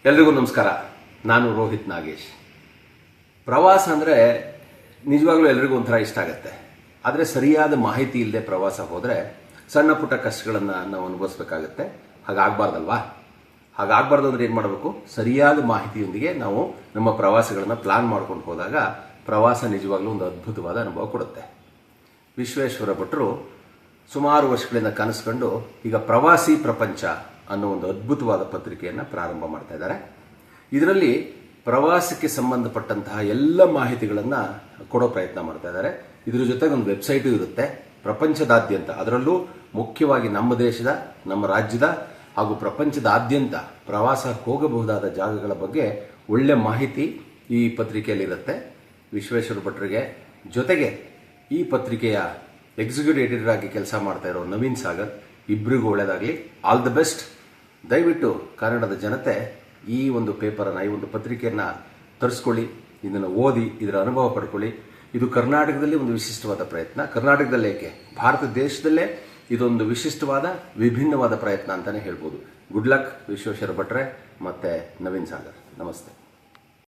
ಎಲ್ರಿಗೂ ನಮಸ್ಕಾರ. ನಾನು ರೋಹಿತ್ ನಾಗೇಶ್. ಪ್ರವಾಸ ಅಂದರೆ ನಿಜವಾಗ್ಲೂ ಎಲ್ರಿಗೂ ಒಂಥರ ಇಷ್ಟ ಆಗುತ್ತೆ. ಆದರೆ ಸರಿಯಾದ ಮಾಹಿತಿ ಇಲ್ಲದೆ ಪ್ರವಾಸ ಹೋದರೆ ಸಣ್ಣ ಪುಟ್ಟ ಕಷ್ಟಗಳನ್ನು ನಾವು ಅನುಭವಿಸ್ಬೇಕಾಗತ್ತೆ. ಹಾಗಾಗಬಾರ್ದಲ್ವಾ? ಹಾಗಾಗಬಾರ್ದು ಅಂದರೆ ಏನು ಮಾಡಬೇಕು? ಸರಿಯಾದ ಮಾಹಿತಿಯೊಂದಿಗೆ ನಾವು ನಮ್ಮ ಪ್ರವಾಸಗಳನ್ನು ಪ್ಲಾನ್ ಮಾಡ್ಕೊಂಡು ಹೋದಾಗ ಪ್ರವಾಸ ನಿಜವಾಗ್ಲೂ ಒಂದು ಅದ್ಭುತವಾದ ಅನುಭವ ಕೊಡುತ್ತೆ. ವಿಶ್ವೇಶ್ವರ ಭಟ್ರು ಸುಮಾರು ವರ್ಷಗಳಿಂದ ಕನಸ್ಕೊಂಡು ಈಗ ಪ್ರವಾಸಿ ಪ್ರಪಂಚ ಅನ್ನೋ ಒಂದು ಅದ್ಭುತವಾದ ಪತ್ರಿಕೆಯನ್ನು ಪ್ರಾರಂಭ ಮಾಡ್ತಾ ಇದ್ದಾರೆ. ಇದರಲ್ಲಿ ಪ್ರವಾಸಕ್ಕೆ ಸಂಬಂಧಪಟ್ಟಂತಹ ಎಲ್ಲ ಮಾಹಿತಿಗಳನ್ನು ಕೊಡೋ ಪ್ರಯತ್ನ ಮಾಡ್ತಾ ಇದ್ದಾರೆ. ಇದರ ಜೊತೆಗೆ ಒಂದು ವೆಬ್ಸೈಟು ಇರುತ್ತೆ. ಪ್ರಪಂಚದಾದ್ಯಂತ, ಅದರಲ್ಲೂ ಮುಖ್ಯವಾಗಿ ನಮ್ಮ ದೇಶದ, ನಮ್ಮ ರಾಜ್ಯದ ಹಾಗೂ ಪ್ರಪಂಚದಾದ್ಯಂತ ಪ್ರವಾಸ ಹೋಗಬಹುದಾದ ಜಾಗಗಳ ಬಗ್ಗೆ ಒಳ್ಳೆ ಮಾಹಿತಿ ಈ ಪತ್ರಿಕೆಯಲ್ಲಿರುತ್ತೆ. ವಿಶ್ವೇಶ್ವರ ಭಟ್ರಿಗೆ ಜೊತೆಗೆ ಈ ಪತ್ರಿಕೆಯ ಎಕ್ಸಿಕ್ಯೂಟಿವ್ ಎಡಿಟರ್ ಆಗಿ ಕೆಲಸ ಮಾಡ್ತಾ ಇರೋ ನವೀನ್ ಸಾಗರ್, ಇಬ್ಬರಿಗೂ ಒಳ್ಳೆಯದಾಗಲಿ. All the best. ದಯವಿಟ್ಟು ಕನ್ನಡದ ಜನತೆ ಈ ಒಂದು ಪೇಪರನ್ನು, ಈ ಒಂದು ಪತ್ರಿಕೆಯನ್ನು ತರಿಸ್ಕೊಳ್ಳಿ, ಇದನ್ನು ಓದಿ, ಇದರ ಅನುಭವ ಪಡ್ಕೊಳ್ಳಿ. ಇದು ಕರ್ನಾಟಕದಲ್ಲಿ ಒಂದು ವಿಶಿಷ್ಟವಾದ ಪ್ರಯತ್ನ. ಕರ್ನಾಟಕದಲ್ಲೇ ಏಕೆ, ಭಾರತ ದೇಶದಲ್ಲೇ ಇದೊಂದು ವಿಶಿಷ್ಟವಾದ ವಿಭಿನ್ನವಾದ ಪ್ರಯತ್ನ ಅಂತಲೇ ಹೇಳ್ಬೋದು. ಗುಡ್ ಲಕ್ ವಿಶ್ವೇಶ್ವರ ಭಟ್ರೆ ಮತ್ತು ನವೀನ್ ಸಾಗರ್. ನಮಸ್ತೆ.